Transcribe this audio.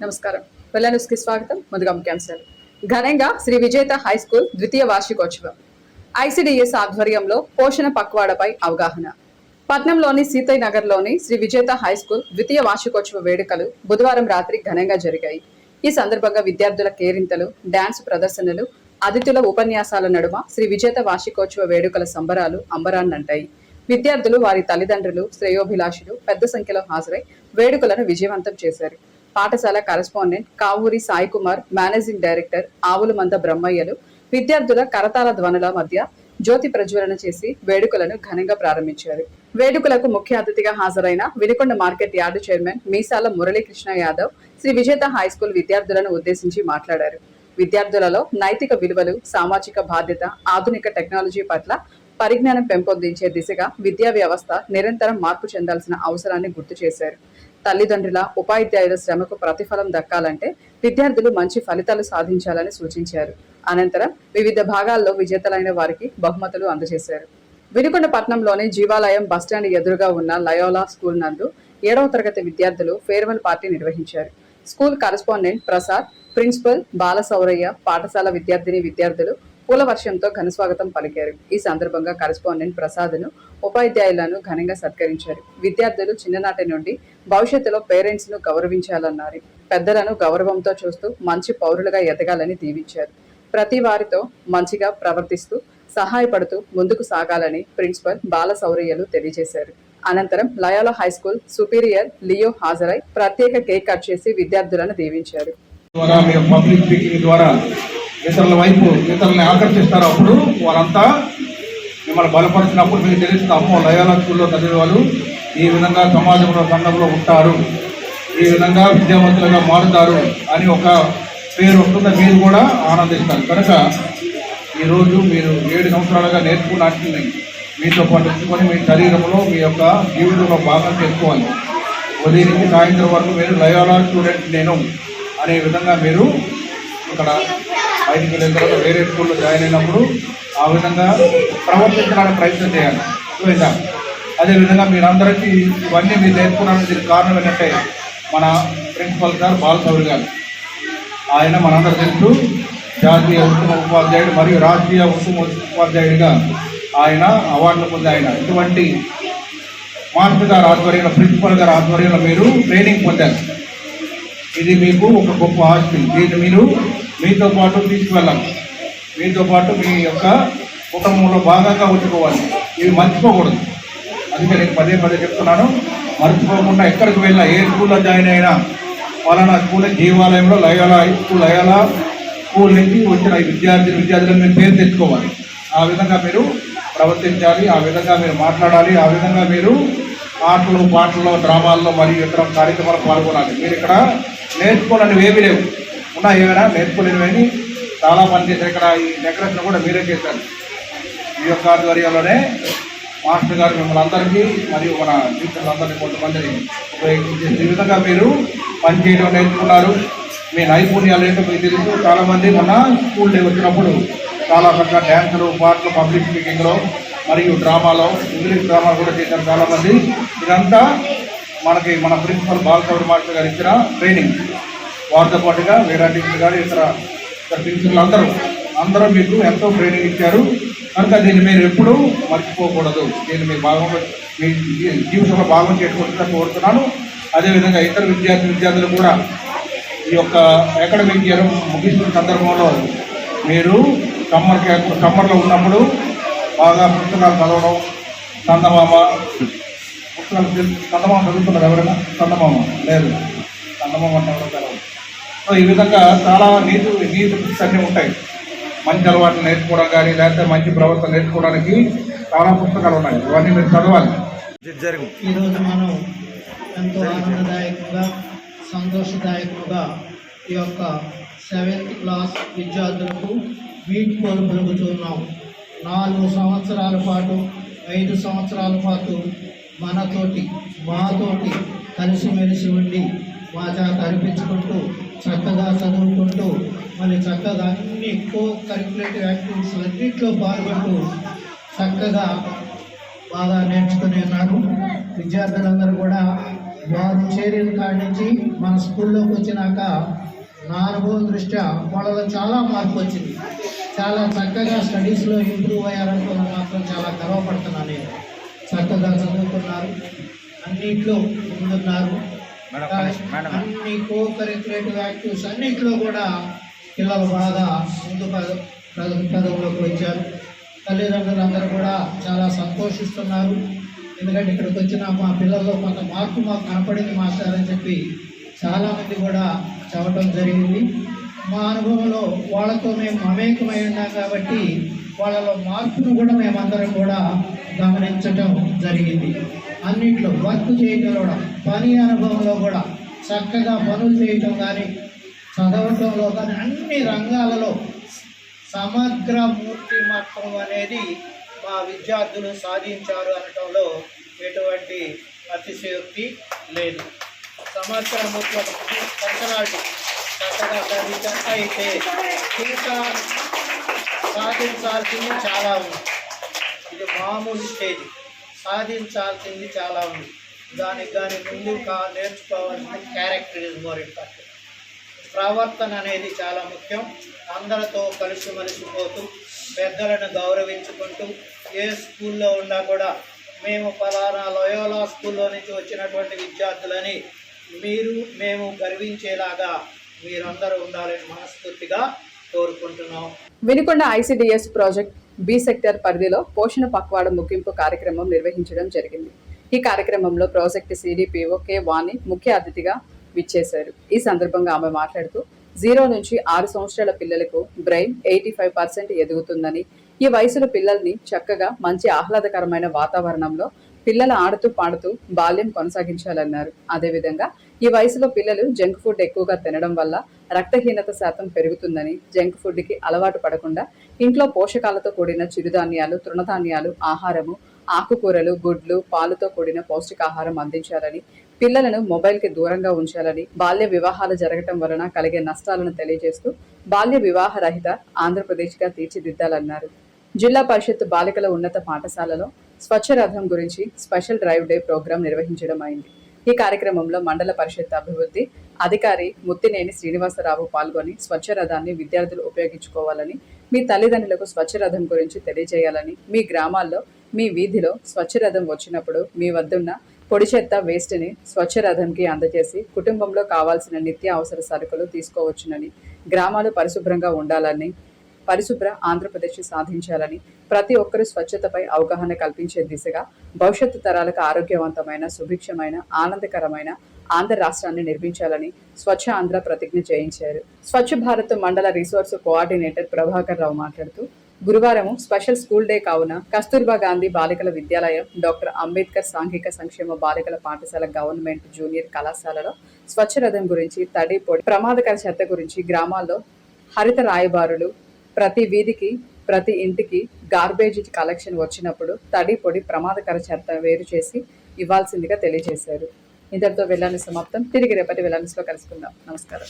నమస్కారం. వెల్ల న్యూస్ కి స్వాగతం. ముందుగా ముఖ్యాంశాలు. ఘనంగా శ్రీ విజేత హై స్కూల్ ద్వితీయ వార్షికోత్సవం. ఐసిడిఎస్ ఆధ్వర్యంలో పోషణ పక్వాడపై అవగాహన. పట్నంలోని సీతయ్య నగర్లోని శ్రీ విజేత హై స్కూల్ ద్వితీయ వార్షికోత్సవ వేడుకలు బుధవారం రాత్రి ఘనంగా జరిగాయి. ఈ సందర్భంగా విద్యార్థుల కేరింతలు, డాన్స్ ప్రదర్శనలు, అతిథుల ఉపన్యాసాల నడుమ శ్రీ విజేత వార్షికోత్సవ వేడుకల సంబరాలు అంబరాన్నంటాయి. విద్యార్థులు, వారి తల్లిదండ్రులు, శ్రేయోభిలాషులు పెద్ద సంఖ్యలో హాజరై వేడుకలను విజయవంతం చేశారు. పాఠశాల correspondent Kavuri Sai Kumar, managing director Avulamanda బ్రహ్మయ్యలు విద్యార్థుల కరతాళ ధ్వనుల మధ్య జ్యోతి ప్రజ్వలన చేసి వేడుకలను ఘనంగా ప్రారంభించారు. వేడుకలకు ముఖ్య అతిథిగా హాజరైన వినుకొండ మార్కెట్ యార్డు చైర్మన్ మీసాల మురళీకృష్ణ యాదవ్ శ్రీ విజేత హై స్కూల్ విద్యార్థులను ఉద్దేశించి మాట్లాడారు. విద్యార్థులలో నైతిక విలువలు, సామాజిక బాధ్యత, ఆధునిక టెక్నాలజీ పట్ల పరిజ్ఞానం పెంపొందించే దిశగా విద్యా వ్యవస్థ నిరంతరం మార్పు చెందాల్సిన అవసరాన్ని గుర్తు చేశారు. తల్లిదండ్రుల, ఉపాధ్యాయుల శ్రమకు ప్రతిఫలం దక్కాలంటే విద్యార్థులు మంచి ఫలితాలు సాధించాలని సూచించారు. అనంతరం వివిధ భాగాల్లో విజేతలైన వారికి బహుమతులు అందజేశారు. వినుకొండ పట్నంలోని జీవాలయం బస్టాండ్ ఎదురుగా ఉన్న లయోలా స్కూల్ నందు 7వ తరగతి విద్యార్థులు ఫేర్వెల్ పార్టీ నిర్వహించారు. స్కూల్ కరెస్పాండెంట్ ప్రసాద్, ప్రిన్సిపల్ బాలసౌరయ్య, పాఠశాల విద్యార్థులు పూల వర్షంతో ఘనస్వాగతం పలికారు. ఈ సందర్భంగా కరెస్పాండెంట్ ప్రసాద్ను, ఉపాధ్యాయులను ఘనంగా సత్కరించారు. విద్యార్థులు చిన్ననాటి నుండి భవిష్యత్తులో పేరెంట్స్ ను గౌరవించాలన్నారు. పెద్దలను గౌరవంతో చూస్తూ మంచి పౌరులుగా ఎదగాలని దీవించారు. ప్రతి వారితో మంచిగా ప్రవర్తిస్తూ సహాయపడుతూ ముందుకు సాగాలని ప్రిన్సిపల్ బాలసౌరయ్యలు తెలియజేశారు. అనంతరం Loyola high school superior Leo హాజరై ప్రత్యేక కేక్ కట్ చేసి విద్యార్థులను దీవించారు. ఇతరుల వైపు ఇతరులని ఆకర్షిస్తారు. అప్పుడు వాళ్ళంతా మిమ్మల్ని బలపరిచినప్పుడు మీకు తెలుస్తాము లయోలా స్కూల్లో చదివే వాళ్ళు ఈ విధంగా సమాజంలో సంఘంలో ఉంటారు, ఈ విధంగా విద్యావంతులుగా మారుతారు అని ఒక పేరు వస్తుందో మీరు కూడా ఆనందిస్తారు. కనుక ఈరోజు మీరు 7 సంవత్సరాలుగా నేర్చుకున్నట్టు మీతో పాటు ఉంచుకొని మీ శరీరంలో మీ యొక్క జీవితంలో భాగం చేసుకోవాలి. ఉదయం నుంచి సాయంత్రం వరకు మీరు లయోలా స్టూడెంట్ నేను అనే విధంగా మీరు ఇక్కడ బయటికి వెళ్ళిన తర్వాత వేరే స్కూల్లో జాయిన్ అయినప్పుడు ఆ విధంగా ప్రవర్తించడానికి ప్రయత్నం చేయాలి. అదేవిధంగా మీరందరికీ ఇవన్నీ మీరు నేర్చుకున్నానికి దీనికి కారణం ఏంటంటే మన ప్రిన్సిపల్ సార్ బాలసౌరి గారు. ఆయన మనందరూ తెలుసు జాతీయ ఉత్తమ ఉపాధ్యాయుడు మరియు రాష్ట్రీయ ఉత్తమ ఉపాధ్యాయుడిగా ఆయన అవార్డులు పొంది ఆయన ఇటువంటి మాస్టర్ గారి ఆధ్వర్యంలో, ప్రిన్సిపల్ గారి ఆధ్వర్యంలో మీరు ట్రైనింగ్ పొందారు. ఇది మీకు ఒక గొప్ప ఆస్తి. దీన్ని మీరు మీతో పాటు తీసుకువెళ్ళాలి. మీతో పాటు మీ యొక్క కుటుంబంలో భాగంగా ఉంచుకోవాలి. ఇవి మర్చిపోకూడదు. అందుకే నేను పదే చెప్తున్నాను, మర్చిపోకుండా ఎక్కడికి వెళ్ళినా, ఏ స్కూల్లో జాయిన్ అయినా పలానా స్కూల్ జీవాలయంలో లయోలా స్కూల్ నుంచి వచ్చిన విద్యార్థులను మీరు పేరు తెచ్చుకోవాలి. ఆ విధంగా మీరు ప్రవర్తించాలి, ఆ విధంగా మీరు మాట్లాడాలి, ఆ విధంగా మీరు ఆటలు, పాటల్లో, డ్రామాల్లో మరియు ఇతర కార్యక్రమాలు పాల్గొనాలి. మీరు ఇక్కడ నేర్చుకోవాలని ఏమీ లేవు, ఉన్నా ఏమైనా నేర్చుకోలేనివని చాలా మంది చేశారు. ఇక్కడ ఈ డెకరేషన్ కూడా మీరే చేశారు. ఈ యొక్క ఆధ్వర్యంలోనే మాస్టర్ గారు మిమ్మల్ని అందరికీ మరియు మన టీచర్లందరినీ కొంతమందిని ఉపయోగించి ఈ విధంగా మీరు పనిచేయడం నేర్చుకున్నారు. మీ నైపుణ్యాలు ఏంటో మీకు తెలుసు. చాలామంది మన స్కూల్ డే వచ్చినప్పుడు చాలా రకాల డ్యాన్సులు, పాటలు, పబ్లిక్ స్పీకింగ్లో మరియు డ్రామాలో, ఇంగ్లీష్ డ్రామాలు కూడా చేశారు చాలామంది. ఇదంతా మనకి మన ప్రిన్సిపల్ బాలసౌరి మాస్టర్ గారు ఇచ్చిన ట్రైనింగ్. వారితో పాటుగా వేరే టీచర్ గారు ఇతర టీచర్లు అందరూ మీకు ఎంతో ట్రైనింగ్ ఇచ్చారు. కనుక దీన్ని మీరు ఎప్పుడూ మర్చిపోకూడదు. దీన్ని మీ జీవితంలో భాగం చేసుకోవాలని కోరుతున్నాను. అదేవిధంగా ఇతర విద్యార్థులు కూడా ఈ యొక్క అకాడమిక్ ఇయర్ ముగిస్తున్న సందర్భంలో మీరు సమ్మర్లో ఉన్నప్పుడు బాగా పుస్తకాలు చదవడం, చందమామ చదువుతున్నారు. ఎవరైనా చందమామ లేదు, చందమామ అంటే సో ఈ విధంగా చాలా నీతి బుక్స్ అన్నీ ఉంటాయి. మంచి అలవాట్లు నేర్చుకోవడం కానీ, లేకపోతే మంచి ప్రవర్తన నేర్చుకోవడానికి చాలా పుస్తకాలు ఉన్నాయి. ఇవన్నీ మీరు చదవాలి. ఈరోజు మనం ఎంతో ఆనందదాయకంగా, సంతోషదాయకంగా ఈ యొక్క 7th క్లాస్ విద్యార్థులకు వీడ్కోలు పలుకుతున్నాం. 4 సంవత్సరాల పాటు, 5 సంవత్సరాల పాటు మాతోటి కలిసిమెలిసి ఉండి మా చేత అనిపించుకుంటూ చక్కగా చదువుకుంటూ మళ్ళీ చక్కగా అన్ని కరిక్యులేటివ్ యాక్టివిటీస్ అన్నింటిలో పాల్గొంటూ చక్కగా బాగా నేర్చుకునే నాడు విద్యార్థులందరూ కూడా వారు చేరిన కాడి నుంచి మన స్కూల్లోకి వచ్చినాక నా అనుభవం దృష్ట్యా వాళ్ళలో చాలా మార్పు వచ్చింది. చాలా చక్కగా స్టడీస్లో ఇంప్రూవ్ అయ్యారనుకున్న మాత్రం చాలా గర్వపడుతున్నాను నేను. చక్కగా చదువుకున్నారు, అన్నిట్లో ముందున్నారు. అన్ని కో కరిక్యులేటివ్ యాక్టివిటీస్ అన్నింటిలో కూడా పిల్లలు బాగా ముందు పదవులోకి వచ్చారు. తల్లిదండ్రులందరూ కూడా చాలా సంతోషిస్తున్నారు. ఎందుకంటే ఇక్కడికి వచ్చిన మా పిల్లల్లో కొంత మార్పు మాకు కనపడింది మాస్టర్ అని చెప్పి చాలామంది కూడా చెప్పడం జరిగింది. మా అనుభవంలో వాళ్ళతో మేము మమేకమై ఉన్నాం కాబట్టి వాళ్ళలో మార్పును కూడా మేమందరం కూడా గమనించడం జరిగింది. అన్నింటిలో వర్క్ చేయడంలో కూడా, పని అనుభవంలో కూడా చక్కగా పనులు చేయటం కానీ, చదవటంలో కానీ అన్ని రంగాలలో సమగ్ర మూర్తిమత్వం అనేది మా విద్యార్థులు సాధించారు అనటంలో ఎటువంటి అతిశయోక్తి లేదు. సమగ్ర మూర్తిమత్వం పర్సనాలిటీ చక్కగా సాధించాక అయితే ఇంకా సాధించాల్సింది చాలా ఉంది. ఇది మామూలు స్టేజ్, సాధించాల్సింది చాలా ఉంది. దానికి ముందు నేర్చుకోవాల్సిన క్యారెక్టర్ ఇస్ మోర్ ఇంపార్టెంట్. ప్రవర్తన అనేది చాలా ముఖ్యం. అందరితో కలిసిమెలిసిపోతూ పెద్దలను గౌరవించుకుంటూ ఏ స్కూల్లో ఉన్నా కూడా మేము ఫలానా లోయోలా స్కూల్లో నుంచి వచ్చినటువంటి విద్యార్థులని మేము గర్వించేలాగా మీరందరూ ఉండాలని మనస్ఫూర్తిగా కోరుకుంటున్నాం. Vinukonda ICDS project B sector పరిధిలో పోషణ పక్వాడ ముగింపు కార్యక్రమం నిర్వహించడం జరిగింది. ఈ కార్యక్రమంలో ప్రాజెక్టు సిడిపిఓ కె వాణి ముఖ్య అతిథిగా విచ్చేశారు. ఈ సందర్భంగా ఆమె మాట్లాడుతూ 0 నుంచి 6 సంవత్సరాల పిల్లలకు బ్రెయిన్ 85% ఎదుగుతుందని, ఈ వయసులో పిల్లల్ని చక్కగా మంచి ఆహ్లాదకరమైన వాతావరణంలో పిల్లలు ఆడుతూ పాడుతూ బాల్యం కొనసాగించాలన్నారు. అదేవిధంగా ఈ వయసులో పిల్లలు జంక్ ఫుడ్ ఎక్కువగా తినడం వల్ల రక్తహీనత శాతం పెరుగుతుందని, జంక్ ఫుడ్కి అలవాటు పడకుండా ఇంట్లో పోషకాలతో కూడిన చిరుధాన్యాలు, తృణధాన్యాలు, ఆహారము, ఆకుకూరలు, గుడ్లు, పాలుతో కూడిన పౌష్టికాహారం అందించాలని, పిల్లలను మొబైల్కి దూరంగా ఉంచాలని, బాల్య వివాహాలు జరగటం వలన కలిగే నష్టాలను తెలియజేస్తూ బాల్య వివాహ రహిత ఆంధ్రప్రదేశ్గా తీర్చిదిద్దాలన్నారు. జిల్లా పరిషత్ బాలికల ఉన్నత పాఠశాలలో స్వచ్ఛ రథం గురించి స్పెషల్ డ్రైవ్ డే ప్రోగ్రాం నిర్వహించడం అయింది. ఈ కార్యక్రమంలో మండల పరిషత్ అభివృద్ధి అధికారి ముత్తినేని శ్రీనివాసరావు పాల్గొని స్వచ్ఛ రథాన్ని విద్యార్థులు ఉపయోగించుకోవాలని, మీ తల్లిదండ్రులకు స్వచ్ఛ రథం గురించి తెలియజేయాలని, మీ గ్రామాల్లో మీ వీధిలో స్వచ్ఛ రథం వచ్చినప్పుడు మీ వద్దున్న పొడి చెత్త వేస్ట్ని స్వచ్ఛ రథంకి అందజేసి కుటుంబంలో కావాల్సిన నిత్య అవసర సరుకులు తీసుకోవచ్చునని, గ్రామాలు పరిశుభ్రంగా ఉండాలని, పరిశుభ్ర ఆంధ్రప్రదేశ్ సాధించాలని, ప్రతి ఒక్కరూ స్వచ్ఛతపై అవగాహన కల్పించే దిశగా భవిష్యత్తు తరాలకు ఆరోగ్యవంతమైన, సుభిక్షమైన, ఆనందకరమైన ఆంధ్ర రాష్ట్రాన్ని నిర్మించాలని స్వచ్ఛ ఆంధ్ర ప్రతిజ్ఞ చేయించారు. స్వచ్ఛ భారత్ మండల రిసోర్స్ కోఆర్డినేటర్ ప్రభాకర్ రావు మాట్లాడుతూ, గురువారం స్పెషల్ స్కూల్ డే కావున కస్తూర్బా గాంధీ బాలికల విద్యాలయం, డాక్టర్ అంబేద్కర్ సాంఘిక సంక్షేమ బాలికల పాఠశాల గవర్నమెంట్ జూనియర్ కళాశాలలో స్వచ్ఛ రథం గురించి, తడి పొడి ప్రమాదకర చెత్త గురించి, గ్రామాల్లో హరిత రాయబారులు, ప్రతి వీధికి ప్రతి ఇంటికి గార్బేజ్ కలెక్షన్ వచ్చినప్పుడు తడి పొడి ప్రమాదకర చెత్త వేరు చేసి ఇవ్వాల్సిందిగా తెలియజేశారు. ఇంతటితో వెళ్లాన్ని సమాప్తం. తిరిగి రేపటి వెళ్లాన్స్లో కలుసుకుందాం. నమస్కారం.